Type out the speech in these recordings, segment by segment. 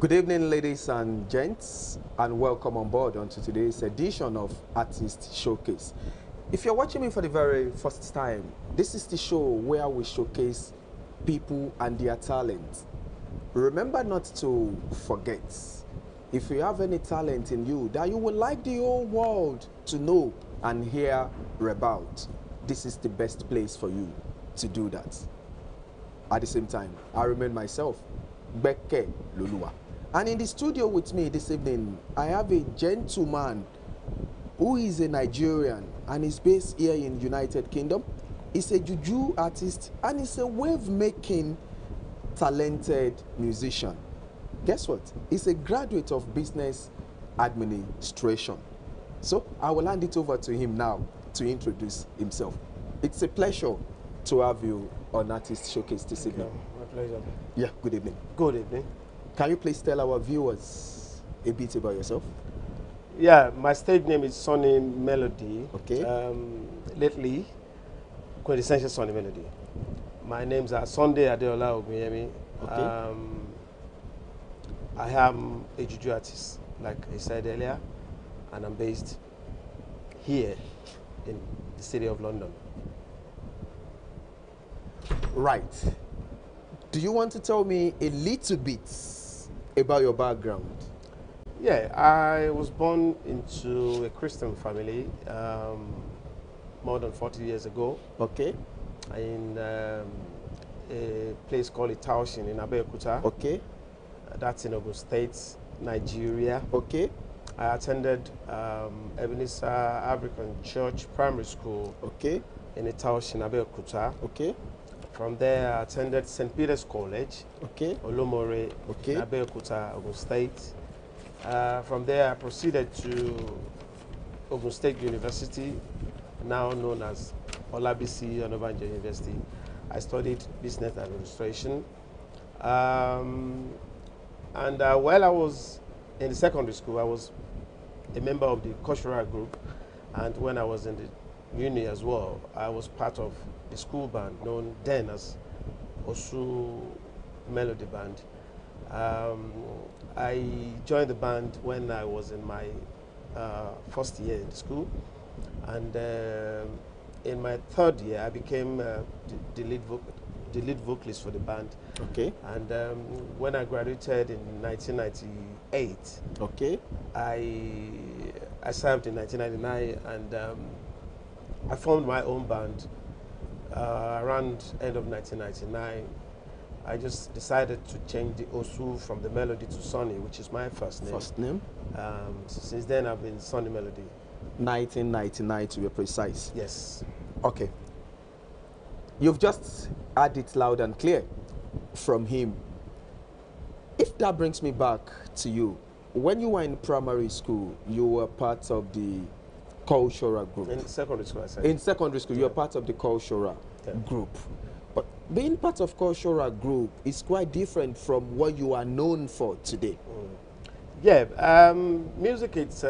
Good evening, ladies and gents, and welcome on board onto today's edition of Artist Showcase. If you're watching me for the very first time, this is the show where we showcase people and their talent. Remember not to forget, if you have any talent in you that you would like the whole world to know and hear about, this is the best place for you to do that. At the same time, I remain myself, Beke Lulua. And in the studio with me this evening, I have a gentleman who is a Nigerian and is based here in United Kingdom. He's a juju artist and he's a wave-making, talented musician. Guess what? He's a graduate of business administration. So I will hand it over to him now to introduce himself. It's a pleasure to have you on Artist Showcase this evening. My pleasure. Yeah, good evening. Good evening. Can you please tell our viewers a bit about yourself? Yeah, my stage name is Sonny Melody. Okay. Lately, quintessential Sonny Melody. My names are Sunday Adeola Ogunyemi. Okay. I am a juju artist, like I said earlier, and I'm based here in the city of London. Right. Do you want to tell me a little bit about your background? Yeah, I was born into a Christian family more than 40 years ago Okay. in a place called Itaoshin in Abeokuta. Okay. That's in Ogun State, Nigeria. Okay. I attended Ebenezer African Church Primary School Okay. in Itaoshin, Abeokuta. Okay. From there, I attended St. Peter's College, Okay. Olomore, Okay. in Abeokuta, Ogun State. From there, I proceeded to Ogun State University, now known as Olabisi Onabanjo University. I studied business administration. While I was in the secondary school, I was a member of the cultural group. And when I was in the uni as well, I was part of a school band known then as Osu Melody Band. I joined the band when I was in my first year in school, and in my third year I became the lead vocalist for the band. Okay. And when I graduated in 1998, Okay. I served in 1999, and I formed my own band around end of 1999. I just decided to change the Osu from the Melody to Sonny, which is my first name. First name? Since then, I've been Sonny Melody. 1999 to be precise. Yes. Okay. You've just had it loud and clear from him. If that brings me back to you, when you were in primary school, you were part of the cultural group. In secondary school, I said. In secondary school, you were part of the cultural group. But being part of cultural group is quite different from what you are known for today. Yeah, music, it's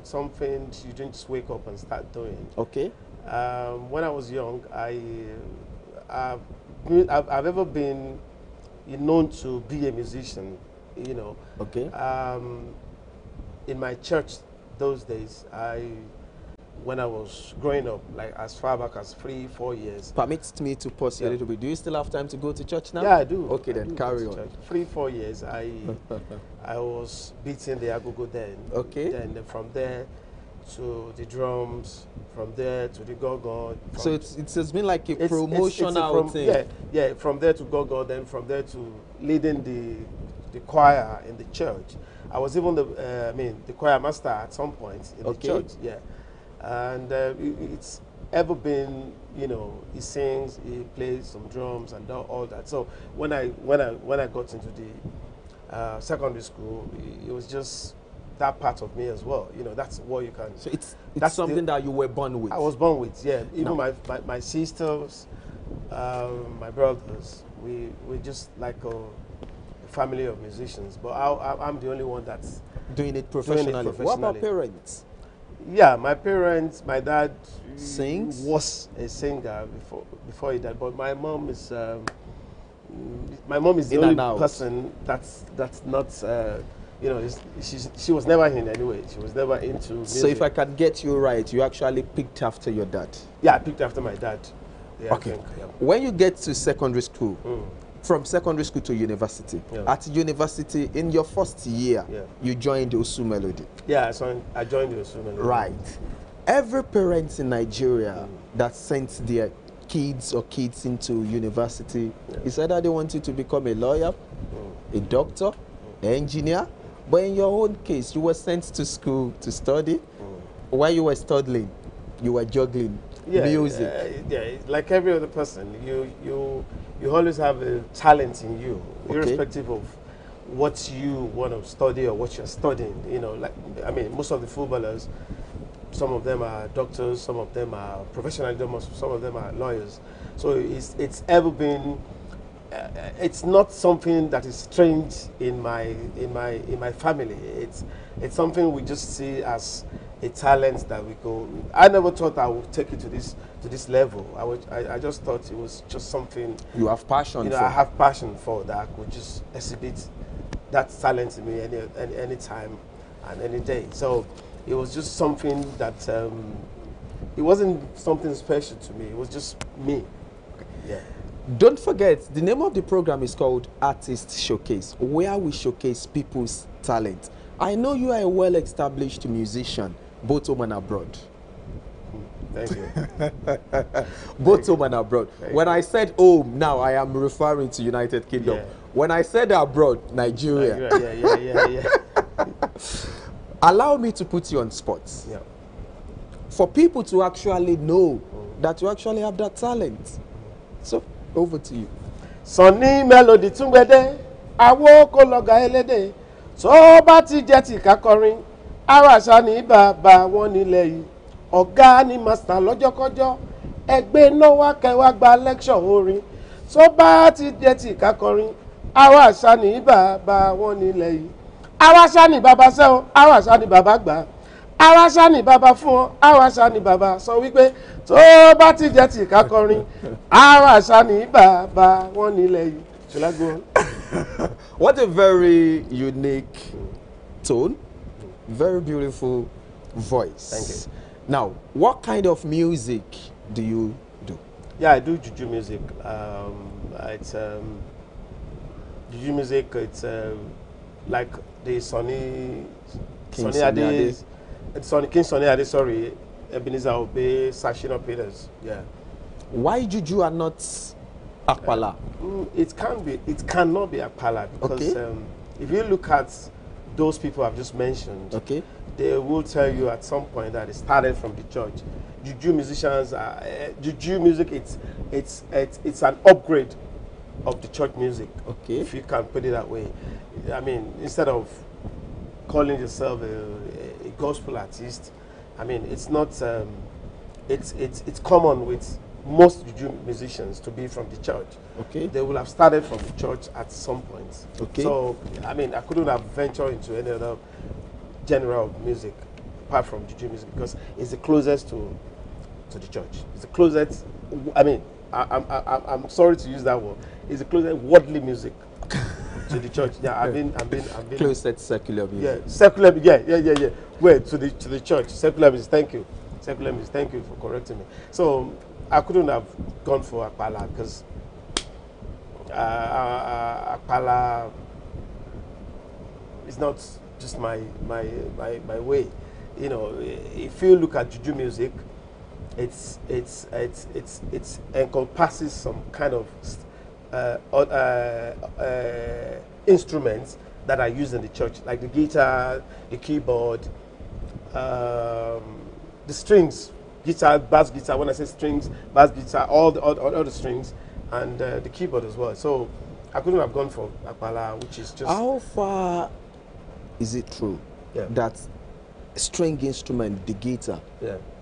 something you don't just wake up and start doing. Okay. When I was young, I've ever been known to be a musician, you know. Okay. In my church those days, when I was growing up, like as far back as 3-4 years. Permit me to pause you a little bit. Do you still have time to go to church now? Yeah, I do. Okay, then carry on. 3-4 years, I was beating the agogo then. Okay. Then from there to the drums, from there to the go-go. So it has been like a promotional thing. Yeah, from there to go-go, then from there to leading the choir in the church. I was even the choir master at some point in the church. Yeah, and it's ever been, you know, he sings, he plays some drums and all that. So when I got into the secondary school, it was just that part of me as well. You know, that's what you can. So it's something that you were born with. I was born with. Yeah, even my sisters, my brothers, we just like a family of musicians. But I'm the only one that's doing it professionally. What about parents? Yeah, my parents, my dad sings, was a singer before he died, but my mom is my mom is the In only and out. person that's not, you know, she was never in anyway. She was never into music. So if I can get you right, you actually picked after your dad. Yeah, I picked after my dad. Yeah, Okay. I think, yeah. When you get to secondary school, from secondary school to university, Yeah. at university, in your first year, Yeah. you joined Osu Melody. Yeah, so I joined the Osu. Right. Every parent in Nigeria that sends their kids or kids into university is either they want you to become a lawyer, a doctor, an engineer, but in your own case, you were sent to school to study. While you were studying, you were juggling music. Yeah, like every other person, you always have a talent in you, irrespective of what you want to study or what you're studying. You know, like, I mean, most of the footballers, some of them are doctors, some of them are professional doctors, some of them are lawyers. So it's ever been. It's not something that is strange in my family. It's something we just see as a talent that we go. I never thought I would take it to this level. I just thought it was just something. You have passion You know, for. I have passion for that. I could just exhibit that talent in me any time and any day. So it was just something that it wasn't something special to me. It was just me. Yeah. Don't forget, the name of the program is called Artist Showcase, where we showcase people's talent. I know you are a well-established musician, both home and abroad. Thank you. Both home and abroad. When I said home, now I am referring to United Kingdom. Yeah. When I said abroad, Nigeria. Yeah. Allow me to put you on spots. Yeah. For people to actually know that you actually have that talent. So, over to you. Sunny Melody tún gbede, awo kó lọ́gà ẹlẹ́dẹ̀, tó bá ti jẹ́ ti kakọrin, ara àṣà ní bàbá wọn nílẹ̀ yìí, ọ̀gá ni master lọ́jọ́kọ́jọ́, ẹgbẹ́ náà wá kẹwàá gba lecture orin, tó bá ti jẹ́ ti kakọrin, ara àṣà ní bàbá wọn nílẹ̀ yìí, ara àṣà ní bàbá sẹ́wọ̀n, ara àṣà ní bàbá gbà, ara àṣà ní bàbá fún ọ, ara àṣà ní bàbá sọ wípé tó bá ti jẹ́ ti kakọrin, ara àṣà ní bàbá wọn nílẹ̀ yìí. Shall I go on? What a very unique tone, very beautiful voice. Thank you. Now, what kind of music do you do? Yeah, I do juju music. It's juju music. It's like the Sonny King Sunny Ade. King Sunny Ade. Sorry, Ebenezer Obey, Sashina Peters. Yeah. Why juju and not akpala? It can be. It cannot be Akpala because Okay. if you look at those people I've just mentioned, Okay. they will tell you at some point that it started from the church. Juju musicians, juju music. It's an upgrade of the church music. Okay. If you can put it that way. I mean, instead of calling yourself a gospel artist, I mean, it's not. It's common with most juju musicians to be from the church. Okay. They will have started from the church at some point. Okay. So, I mean, I couldn't have ventured into any other genre of music apart from juju music because it's the closest to the church. It's the closest. I mean, I'm sorry to use that word. It's the closest worldly music to the church. Yeah, I've been Closest secular music. yeah, secular. Yeah. Wait, to the church. Secular music. Thank you. Secular music. Thank you for correcting me. So I couldn't have gone for Akpala because Akpala is not just my way. You know, if you look at juju music, it's encompasses some kind of instruments that are used in the church, like the guitar, the keyboard, the strings, guitar, bass guitar. When I say strings, bass guitar, all the strings, and the keyboard as well. So I couldn't have gone for Akpala, which is just. How far is it true that string instrument, the guitar,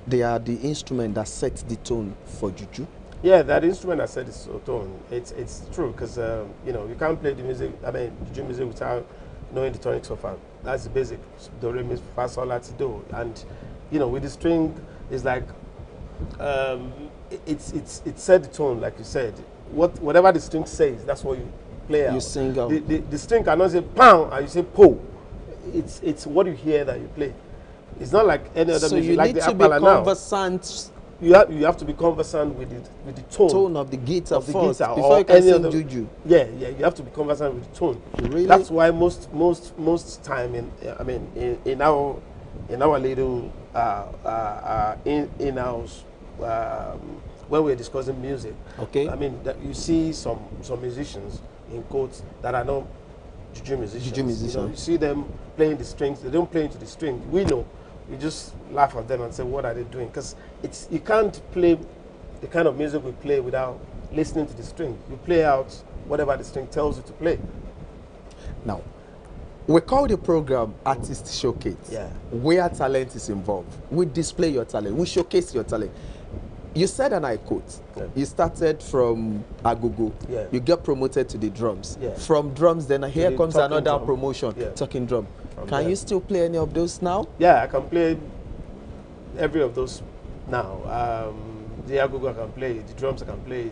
they are the instrument that sets the tone for juju? Yeah, that instrument that set the tone. It's true because you know, you can't play the music. I mean, juju music without knowing the tonic solfa. That's the basic. Do, re, mi, fa, sol, la, ti, do. And you know, with the string, it's like it set the tone, like you said. whatever the string says, that's what you play out. You sing out. The string cannot say pound and you say po. It's what you hear that you play. It's not like any other music. So you like need the to be Apala now. Conversant. You have to be conversant with the tone Of the guitar of the first guitar before or you can any sing other juju. Yeah, you have to be conversant with the tone. Really? That's why most time in our little in-house when we're discussing music. Okay. I mean that you see some musicians in quotes that are not juju musicians. Juju musicians. You know, you see them playing the strings. They don't play into the string. We know. We just laugh at them and say, what are they doing? Because you can't play the kind of music we play without listening to the string. You play out whatever the string tells you to play. Now, we call the program Artist Showcase. Yeah. Where talent is involved. We display your talent. We showcase your talent. You said, and I quote, you started from Agogo. Yeah. You get promoted to the drums. Yeah. From drums, then here the comes talking another drum. promotion, Yeah. talking drum. From Can there. you still play any of those now? Yeah, I can play every of those now. The agogo I can play, the drums I can play,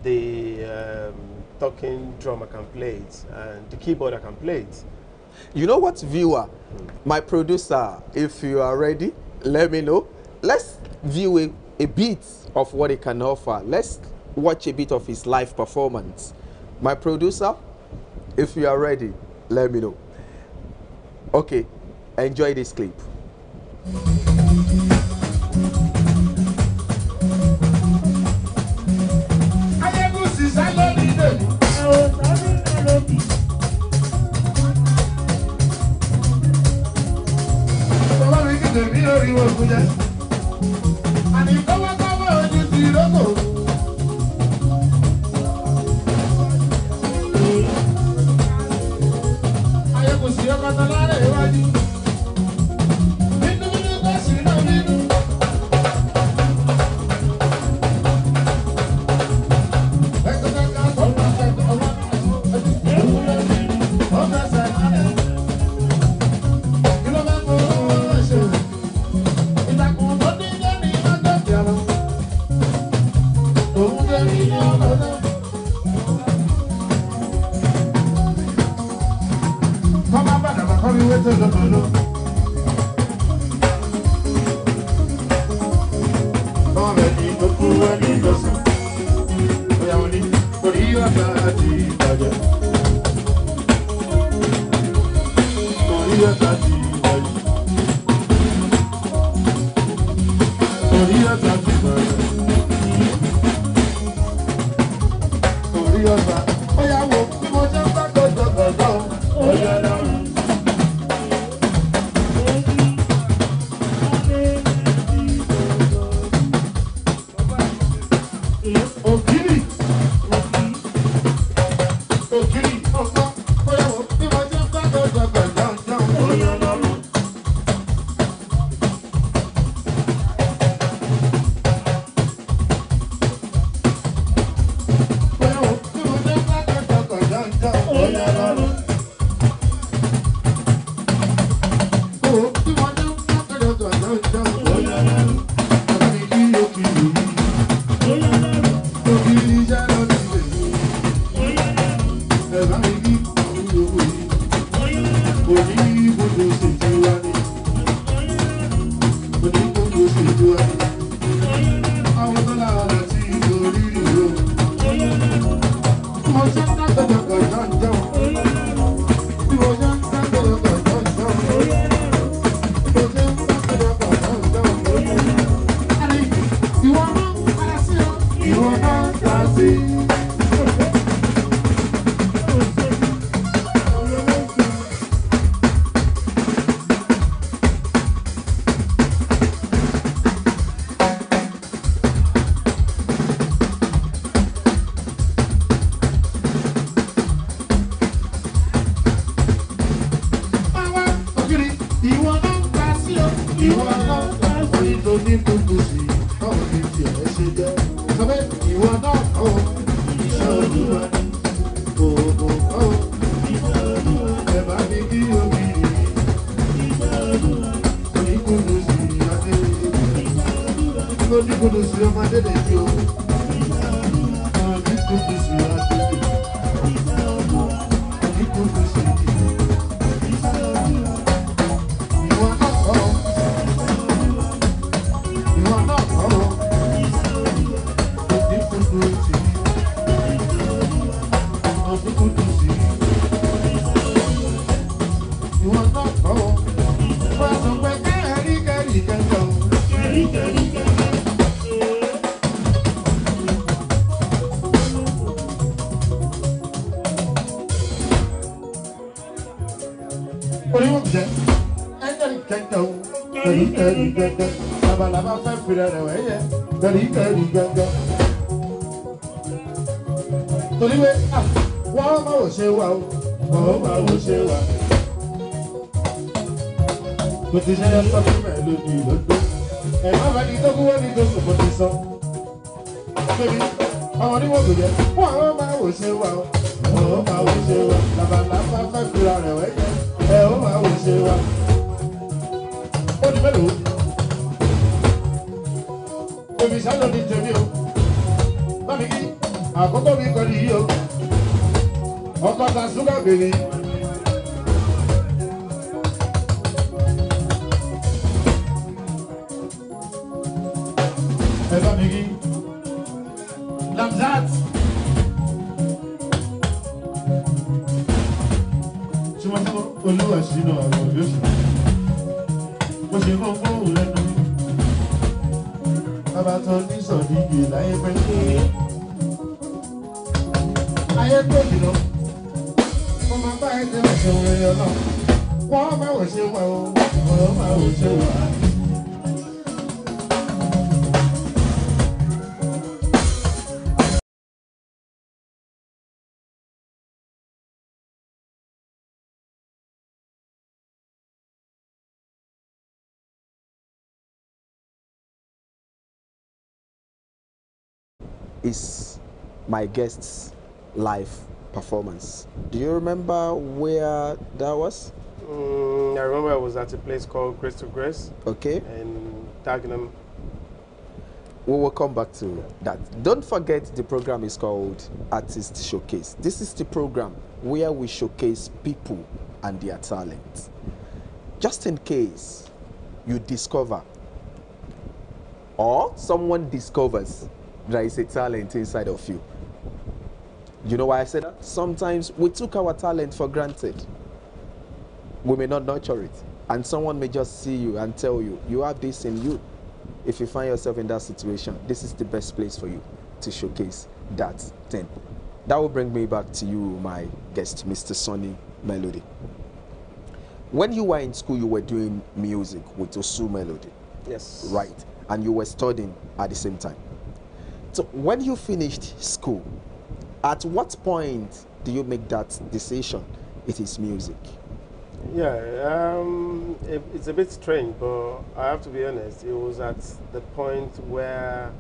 the talking drum I can play it, and the keyboard I can play it. You know what, viewer? My producer, if you are ready, let me know. Let's view a bit of what he can offer. Let's watch a bit of his live performance. My producer, if you are ready, let me know. Okay, enjoy this clip. Is my guest's live performance. Do you remember where that was? I remember I was at a place called Grace to Grace. Okay. In Dagenham. We will come back to that. Don't forget the program is called Artist Showcase. This is the program where we showcase people and their talent. Just in case you discover or someone discovers there is a talent inside of you. You know why I said that? Sometimes we took our talent for granted. We may not nurture it. And someone may just see you and tell you, you have this in you. If you find yourself in that situation, this is the best place for you to showcase that thing. That will bring me back to you, my guest, Mr. Sonny Melody. When you were in school, you were doing music with Osu Melody. Yes. Right. And you were studying at the same time. So when you finished school, at what point do you make that decision? It is music. Yeah, it's a bit strange, but I have to be honest. It was at the point where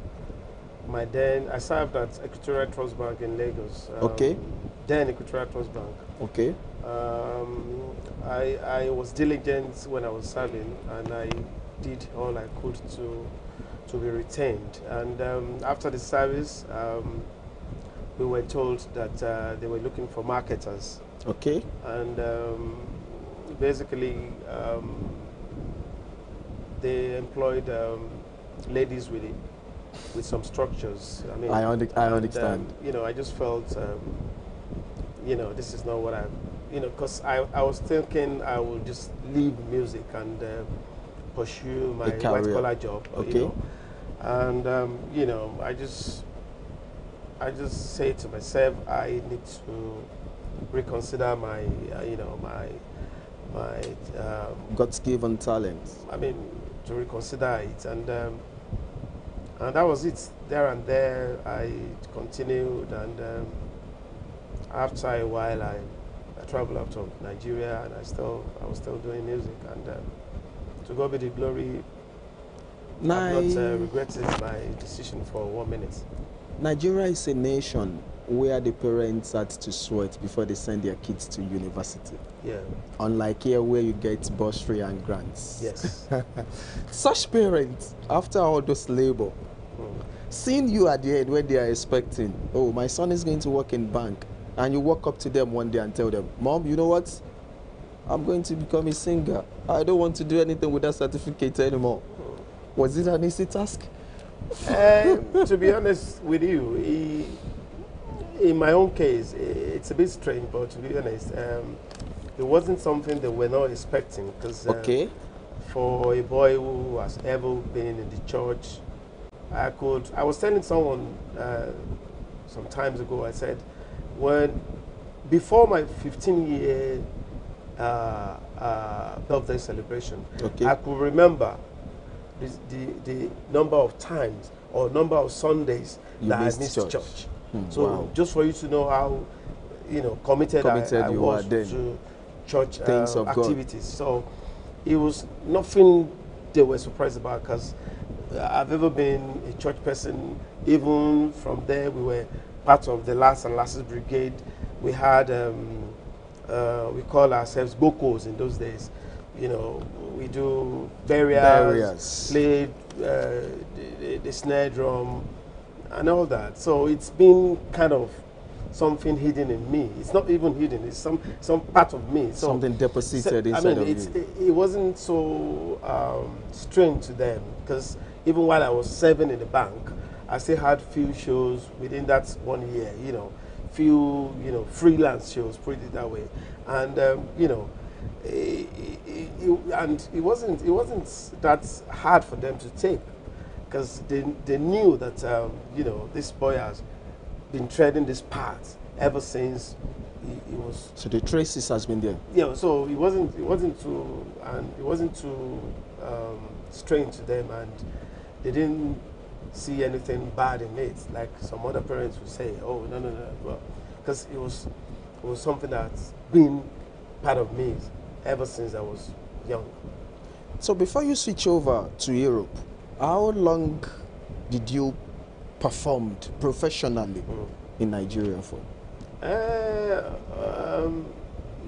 I served at Equatorial Trust Bank in Lagos. Okay. Then Equatorial Trust Bank. Okay. I was diligent when I was serving, and I did all I could to be retained. And after the service, we were told that they were looking for marketers. Okay. And basically, they employed ladies with some structures. I mean, I understand. You know, I just felt, you know, this is not what because I was thinking I would just leave music and pursue my white collar job. Okay. You know? And you know, I just say to myself, I need to reconsider my, you know, my God's given talent. I mean, to reconsider it, and that was it. There and there, I continued, and after a while, I traveled out of Nigeria, and I was still doing music, and to God be the glory. I've not regretted my decision for 1 minute. Nigeria is a nation where the parents had to sweat before they send their kids to university. Yeah. Unlike here where you get bursary and grants. Yes. Such parents, after all those labor, Seeing you at the end when they are expecting, oh, my son is going to work in bank, and you walk up to them one day and tell them, Mom, you know what? I'm going to become a singer. I don't want to do anything with that certificate anymore. Was it an easy task? To be honest with you, in my own case, it's a bit strange, but to be honest, it wasn't something that we're not expecting, because Okay. for a boy who has ever been in the church, I was telling someone some times ago, I said, before my 15-year birthday celebration, Okay. I could remember the number of times or number of Sundays You that I missed missed church. church. So Wow. just for you to know how, committed I you was are then. to church Things of God. activities. So it was nothing they were surprised about, because I've ever been a church person. Even from there, we were part of the Last and Lasses Brigade. We had, we call ourselves Bokos in those days. We do burials, play the snare drum, and all that. So it's been kind of something hidden in me. It's not even hidden. It's some part of me. So Something deposited inside of you. it wasn't so strange to them, because even while I was serving in the bank, I still had few shows within that 1 year. Few freelance shows, put it that way, and it wasn't that hard for them to take, because they knew that this boy has been treading this path ever since he was. So the traces has been there. Yeah, so it wasn't too strange to them, and they didn't see anything bad in it, like some other parents would say, oh, no, well, because it was something that's been part of me ever since I was young. So before you switch over to Europe, how long did you perform professionally in Nigeria for?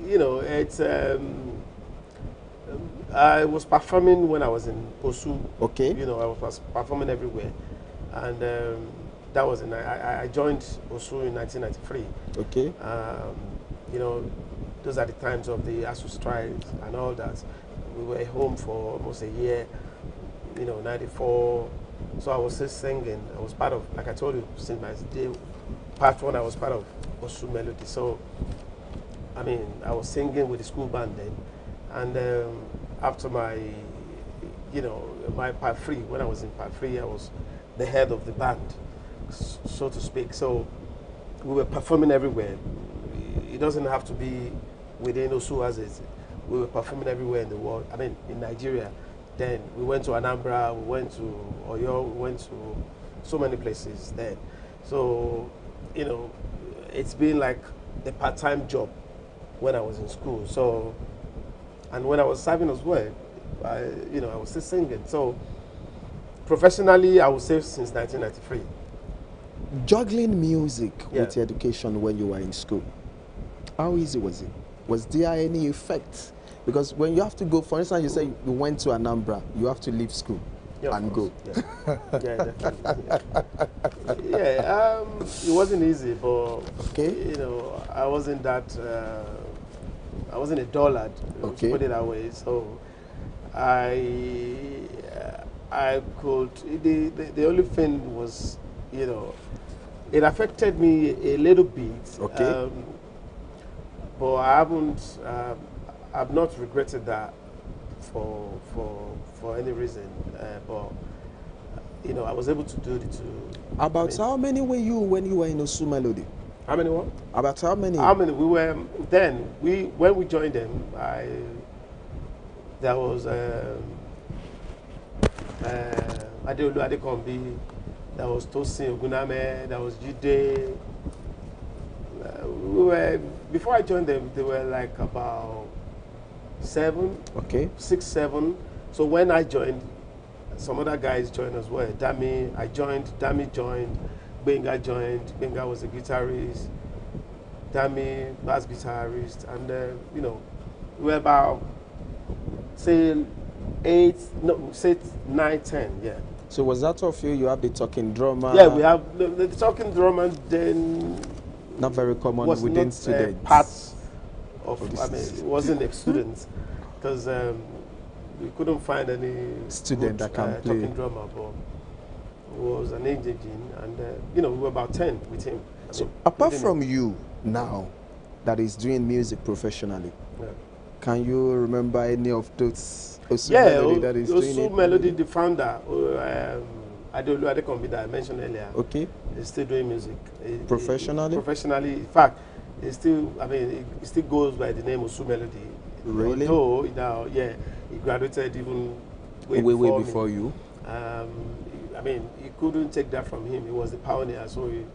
It's I was performing when I was in Osu. Okay. I was performing everywhere, and that was I joined Osu in 1993. Okay. Those are the times of the ASU strikes and all that. We were home for almost a year. 94. So I was still singing. I was part of, like I told you, since my day part one, I was part of Osu Melody. So, I was singing with the school band then. And after my part 3, when I was in part 3, I was the head of the band, so to speak. So we were performing everywhere. It doesn't have to be within Osu as is. We were performing everywhere in the world. In Nigeria. Then we went to Anambra, we went to Oyo, we went to so many places then. So, it's been like a part-time job when I was in school. So, and when I was serving as well, I was still singing. So, professionally, I would say since 1993. Juggling music Yeah. with education when you were in school, how easy was it? Was there any effect? Because when you have to go, for instance, you say you went to Anambra, you have to leave school and go. Yeah, yeah, definitely. Yeah, it wasn't easy, but Okay. I wasn't that. I wasn't a dullard. Okay. To put it that way. So I could. The only thing was, it affected me a little bit. Okay. But I haven't. I've not regretted that for any reason. But I was able to do the two. About how many were you when you were in Osu Melody? How many what? About how many? How many we were then? When we joined them, there was Adeolu Adekombi, there was Tosin Oguname, there was Jide. Before I joined them, they were like about 6, 7. So when I joined, some other guys joined as well. Dami joined, Benga joined. Benga was a guitarist. Dami, bass guitarist. And, we were about, say 9, 10, yeah. So was that of you? You have the talking drummer. Yeah, we have the talking drummer. Then not very common was within not, students. Parts of I mean, it wasn't the students because we couldn't find any student good, that can play talking drummer, but was an agent, and you know, we were about 10 with him. So apart from you now, that is doing music professionally, yeah. Can you remember any of those Osu Yeah, Melody that is doing Osu it? Melody, the founder, Adeolu Adekombi that I mentioned earlier, Okay. is still doing music. Professionally? Professionally. In fact, he still, I mean, he still goes by the name Osu Melody. Really? Although, now, yeah, he graduated even way before you. I mean, he couldn't take that from him. He was the pioneer, so he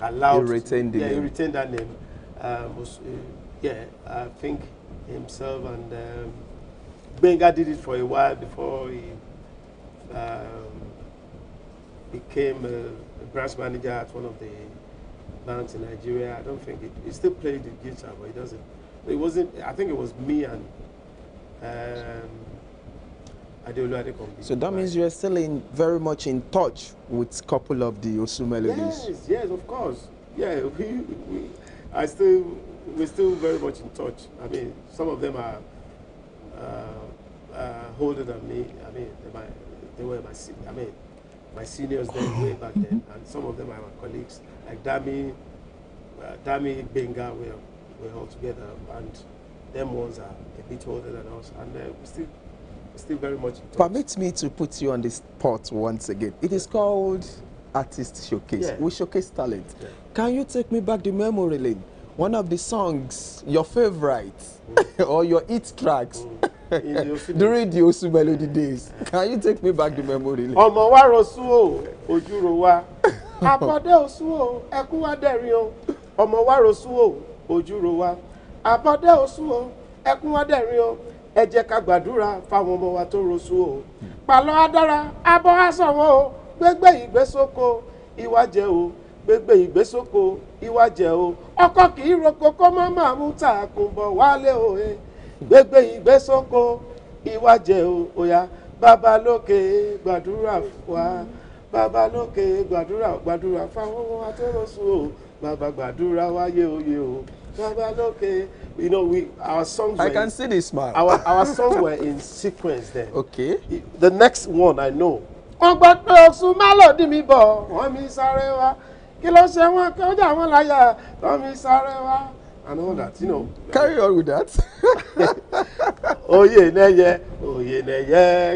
allowed. He retained the name. He retained that name. Yeah, I think himself and Benga did it for a while before he became a branch manager at one of the banks in Nigeria. I don't think he still played the guitar, but he doesn't. It wasn't. I think it was me and Adeolu Adekombi. So that means you are still very much in touch with a couple of the Osu Melodies. Yes, yes, of course. Yeah, we're still very much in touch. I mean, some of them are older than me. I mean, they were my seniors then way back then, and some of them are my colleagues. Like Dami Benga, we're all together, and them ones are a bit older than us, and we're still very much in touch. Permit me to put you on the spot once again. It is called Artist Showcase. Yeah. We showcase talent. Yeah. Can you take me back the memory lane? One of the songs, your favorite, or your hit tracks during the Osu Melody days. Can you take me back the memory lane? Ọmọ wa rosu o, ojú ro wa. Abọ́dé osu o, ẹkún wa dẹ̀rín o. Ọmọ wa rosu o, ojú ro wa. Abọ́dé osu o, ẹkún wa dẹ̀rín o. Ẹ jẹ́ ká gbàdúrà fáwọn ọmọ wa tó rosu o. Pàlọ́ adára, abọ́ aṣọ wọn o. Gbégbé ìgbésókò, ìwà jẹ o. Gbégbé ìgbésókò, ìwà jẹ o. Ọkọ kì í roko kó má máa mú tààkùn bọ̀ wálé o. Gbégbé ìgbésókò, ìwà jẹ o. Oya, Baba lókè gbàdúrà wa. Baba lókè gbàdúrà fáwọn ọmọ wa tó rosu o. Baba gbàdúrà wáyé oyè o. Baba lókè. You know, our songs. I can see the smile. Our songs were in sequence then. Okay. The next one I know. Wọ́n gbọ́ pé Osu Melody mi bọ̀, wọ́n mi sáré wá. Kí ló ṣe wọ́n kí ó jà wọ́n láyà, wọ́n mi sáré wá. And all that, you know. Carry on with that. Oyè nẹyẹ,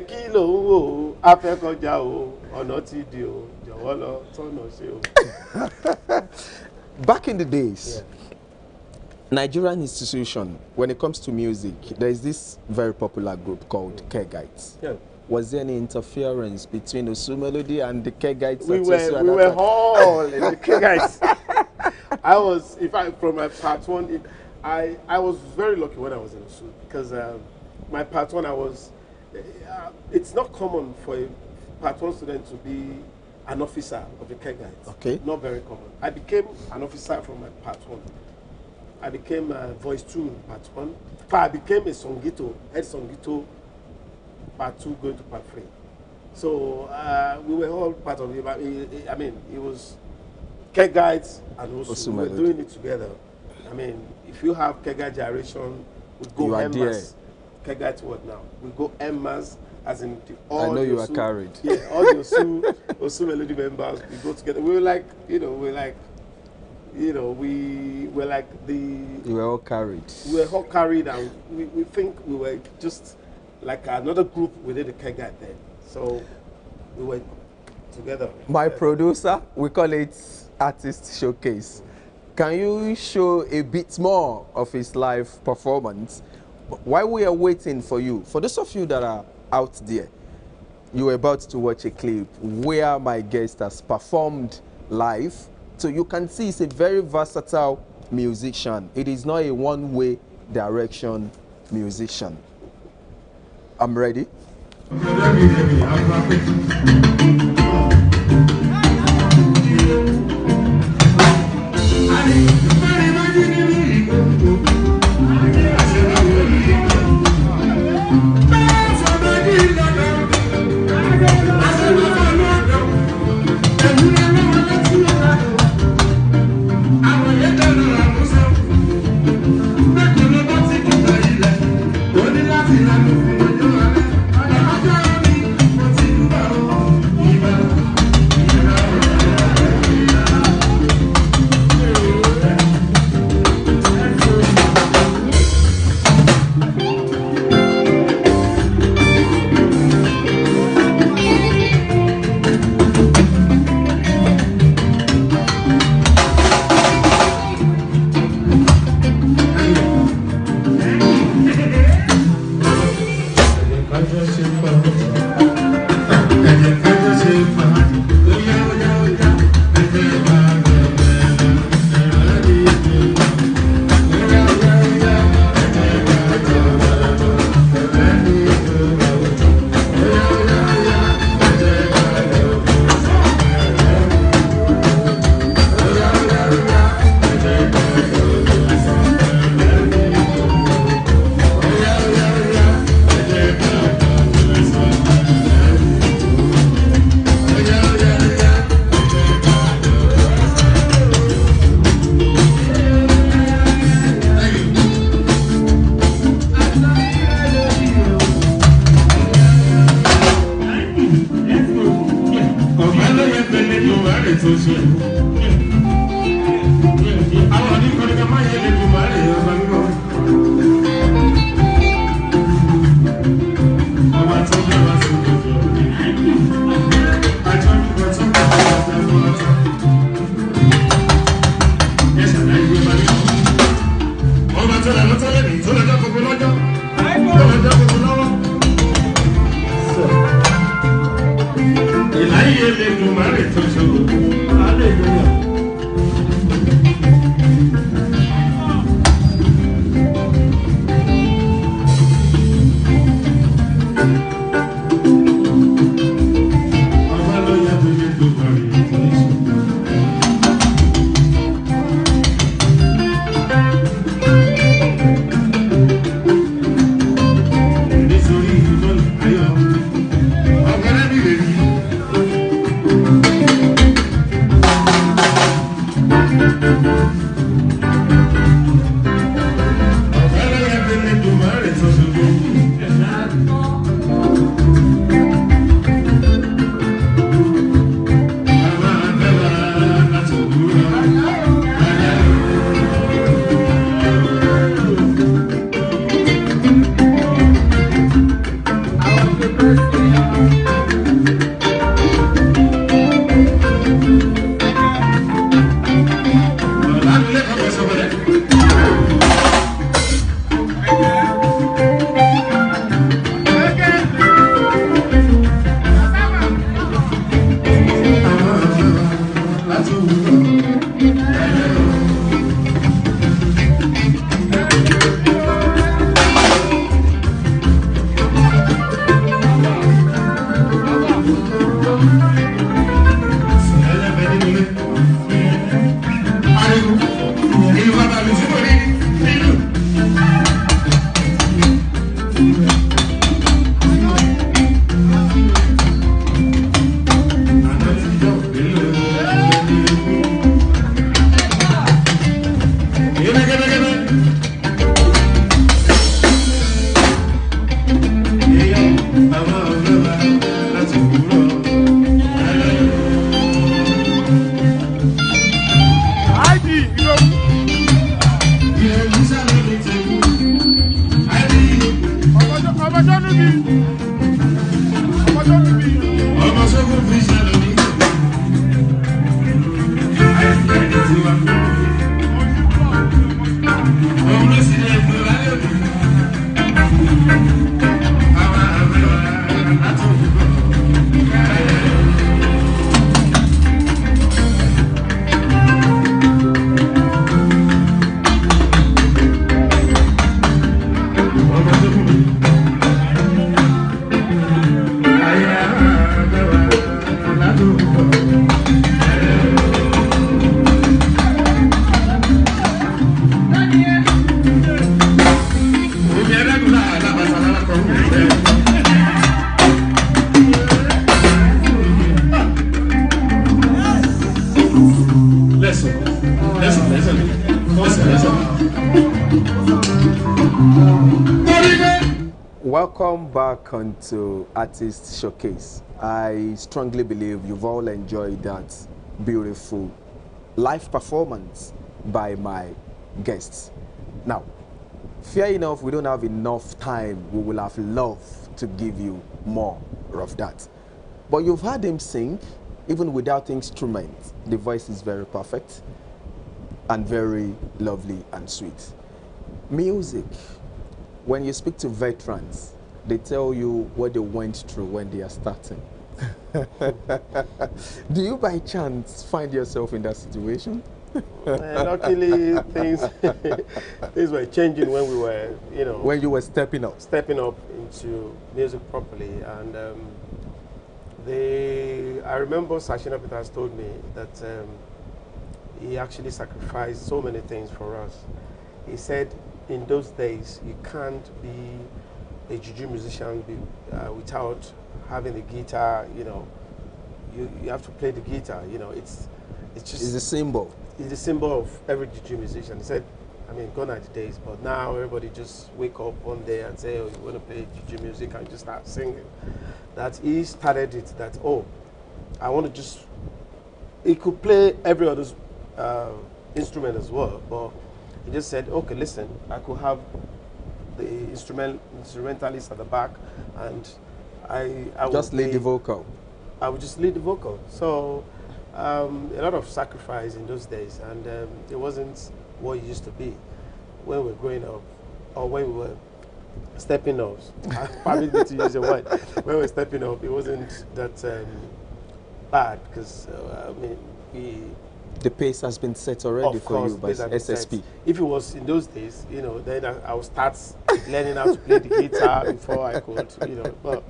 kí ló ń wò ó, afẹ́kọjá o, ọ̀nà ti di o, jọ̀wọ́ lọ tọ́nà ṣe o. Back in the days, Yeah. Nigerian institution, when it comes to music, there is this very popular group called Kegites. Yeah. Was there any interference between Osu Melody and the Kegites? We were all in the Kegites. I was, in fact, from my part one, I was very lucky when I was in Osu because my part one, it's not common for a part one student to be an officer of the Kegites. Okay. Not very common. I became an officer from my part one. I became voice 2 in part 1. I became a Songito, head Songito, part 2 going to part 3. So we were all part of it. I mean, it was Kegites and also we were doing it together. I mean, if you have Kegite generation, we go Emmas. Kegite what now? We go Emmas, as in all. I know you are carried. Yeah, all the Osu Melody members, we go together. We were like, we were like the... You were all carried. We were all carried, and we think we were just like another group within the Kegite then. So we were together. My producer, we call it Artist Showcase. Can you show a bit more of his live performance? While we are waiting for you, for those of you that are out there, you were about to watch a clip where my guest has performed live. So you can see he's a very versatile musician. It is not a one-way direction musician. I'm ready. Welcome back onto Artist Showcase. I strongly believe you've all enjoyed that beautiful live performance by my guests. Now, fair enough, we don't have enough time. We will have loved to give you more of that. But you've heard him sing, even without instruments. The voice is very perfect and very lovely and sweet. Music. When you speak to veterans, they tell you what they went through when they are starting. Do you by chance find yourself in that situation? Luckily, things were changing when we were, when you were stepping up. Stepping up into music properly. And I remember Sashina Peters told me that he actually sacrificed so many things for us. He said, in those days, you can't be a juju musician without having a guitar. You have to play the guitar. It's a symbol. It's a symbol of every juju musician. He said, I mean, gone are the days, but now everybody just wake up one day and say, oh, you want to play juju music, and just start singing. That he started it. That I want to just. He could play every other instrument as well, but He just said, okay, listen, I could have the instrumentalist at the back, and I Just would lead the vocal. I would just lead the vocal. So a lot of sacrifice in those days, and it wasn't what it used to be when we were growing up, or when we were stepping up. Permit me to use the word. When we were stepping up, it wasn't that bad, because I mean, The pace has been set already for you by pace had been SSP. set. If it was in those days, you know, then I would start learning how to play the guitar before I could, you know. But,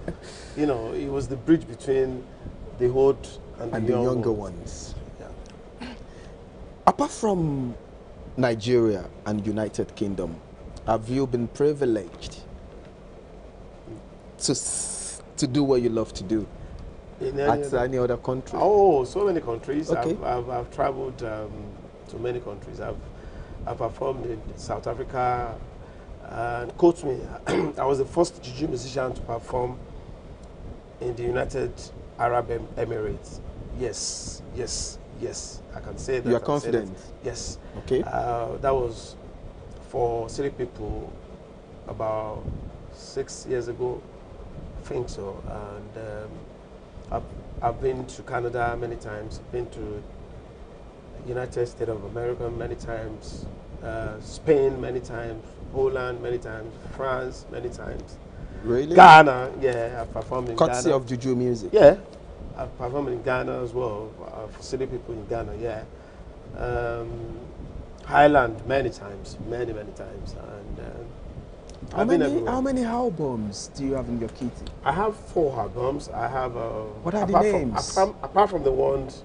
you know, it was the bridge between the old and the younger ones. Yeah. Apart from Nigeria and United Kingdom, have you been privileged to do what you love to do In any other country? Oh, so many countries. Okay. I've traveled to many countries. I've performed in South Africa, and quote me, I was the first juju musician to perform in the United Arab Emirates. Yes, yes, yes. I can say that. You are confident? Yes. Okay. That was for City People about 6 years ago, I think so. And I've been to Canada many times. Been to United States of America many times, Spain many times, Poland many times, France many times. Really? Ghana, yeah, I've performed in Courtesy Ghana. of Juju music? Yeah, I've performed in Ghana as well, for City People in Ghana, yeah. Highland many times, many times. And How many albums do you have in your kitty? I have 4 albums. I have. What are the names? Apart from the ones,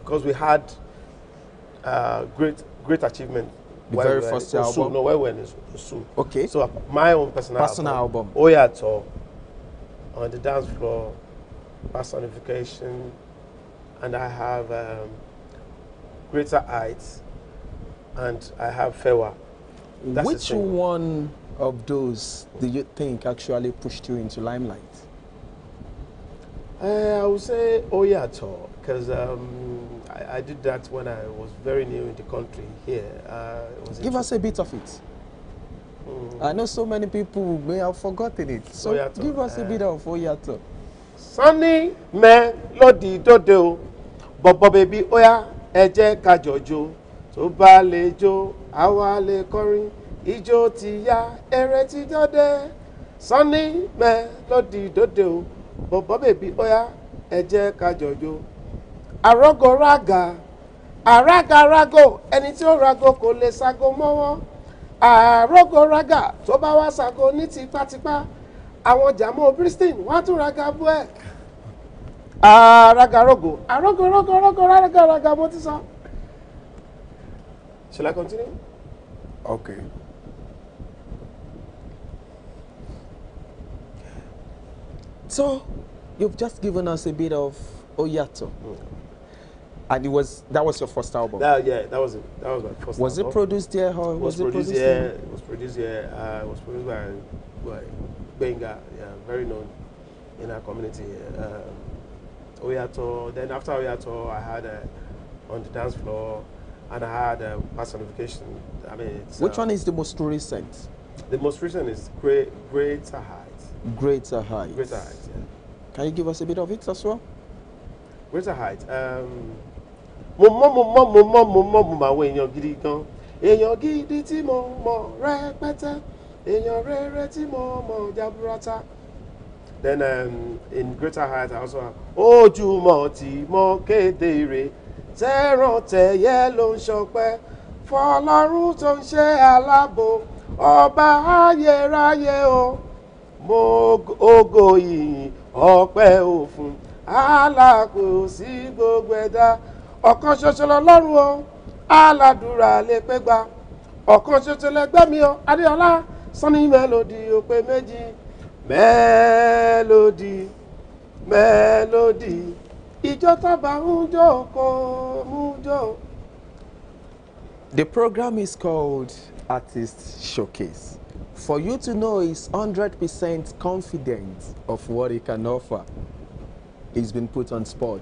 because we had great achievement. The very first album? No, where we were in Osu. Okay. So my own personal album. Oyato, on the dance floor, personification, and I have Greater Heights, and I have Fewa. Which one of those do you think actually pushed you into limelight? I would say Oyato, because I did that when I was very new in the country here. Give us a bit of it. I know so many people may have forgotten it. So Oyato, give us a bit of Oyato. Sunny me lodi dodo, Bobo baby oya eje ka jojo, tó bá lè jó àwa lè kọrin, ijó ti yá ere ti dode. Sunny me lodi dodo, Bobo baby oya eje ka jojo. Arogo raga, araga rago, ẹni tí ó rago kò lè sago mọ́wọ́. Arogo raga, tó bá wá sago ní tipátipá, àwọn jàmọ́ Bristol wọ́n tún raga bú ẹ̀. Araga rogo, arogo raga mo ti sọ. Shall I continue? Okay. So, you've just given us a bit of Oyato. And that was your first album? That was it. That was my first album. Was it produced here or was it produced here? It was produced here. It was produced by Benga, yeah, very known in our community. Oyato. Then after Oyato, I had On the Dance Floor, and I had Personification. I mean, which one is the most recent? The most recent is Greater Heights. Greater Heights. Greater Heights. Yeah. Can you give us a bit of it as well? Greater Heights. Mo mọ̀ àwọn èèyàn gidi gan. Èèyàn gidi tí mo mọ̀ rẹpẹtẹ. Èèyàn rere tí mo mọ̀ jaburata. Then in Greater Heights I also have Ojúmọ́ tí mo kéde ire. Tẹ́ràn tẹ̀yẹ ló ń ṣọpẹ́. Fọlọ́run tó ń ṣe aláàbò. Ọba ayérayé o. Mo ògo ìyìn ọpẹ́ òfun. Alákò sí gbogbo ẹ̀dá. Ọ̀kan ṣoṣo lọ́lọ́run o, aládùúrà lè pé gbà. Ọ̀kan ṣoṣo lẹgbẹ́ mi o, Adéọlá, Sunny Melody ó pé méjì. Melody, ìjọ tọ́ba ń jó kò mú jó. The program is called Artist Showcase. For you to know he's 100% confident of what he can offer. He's been put on spot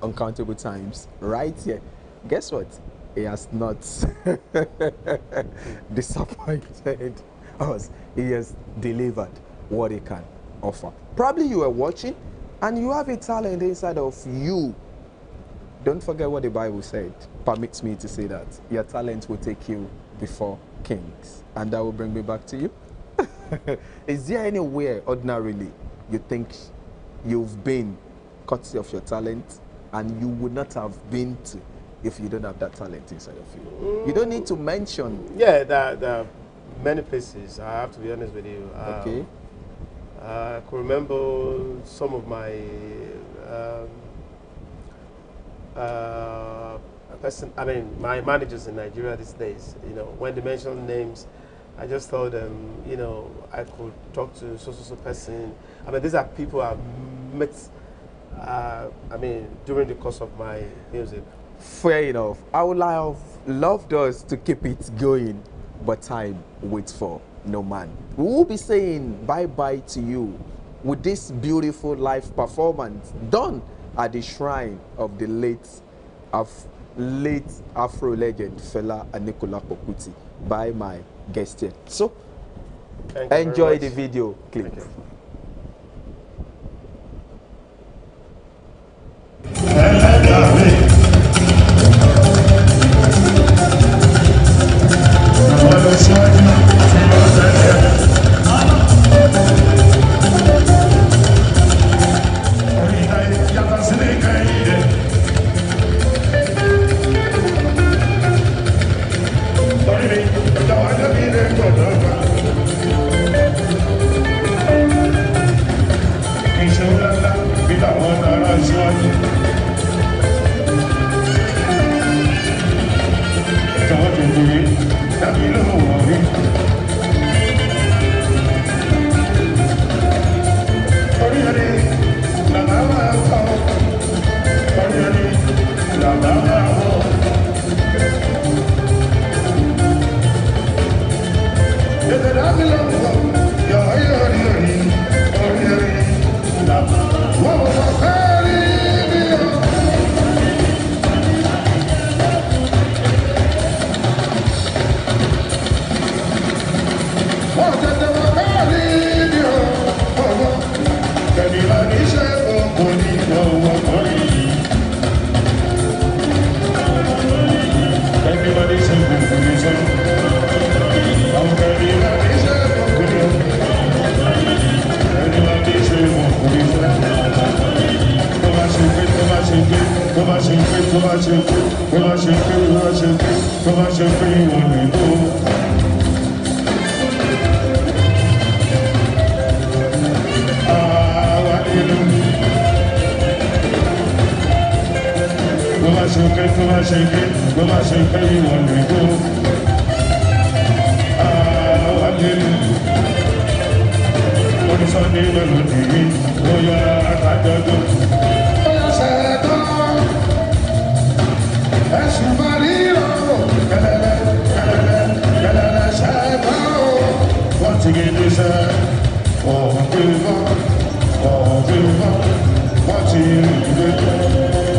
uncountable times right here. Guess what? he has not disappointed us. He has delivered what he can offer. Probably you are watching and you have a talent inside of you. Don't forget what the Bible said. Permits me to say that. Your talent will take you before kings. And that will bring me back to you. Is there anywhere ordinarily you think you've been courtesy of your talent and you would not have been to if you don't have that talent inside of you? You don't need to mention. Yeah, there are many places. I have to be honest with you. Okay. I could remember some of my my managers in Nigeria these days. You know, when they mention names, I just told them, you know, I could talk to so person. I mean, these are people I've met. During the course of my music. Fair enough. I would have loved us to keep it going, but time waits for no man. We will be saying bye-bye to you with this beautiful live performance done at the shrine of the late Afro legend Fela Anikulapo Kuti by my guest here. So, enjoy the video clip.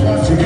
What you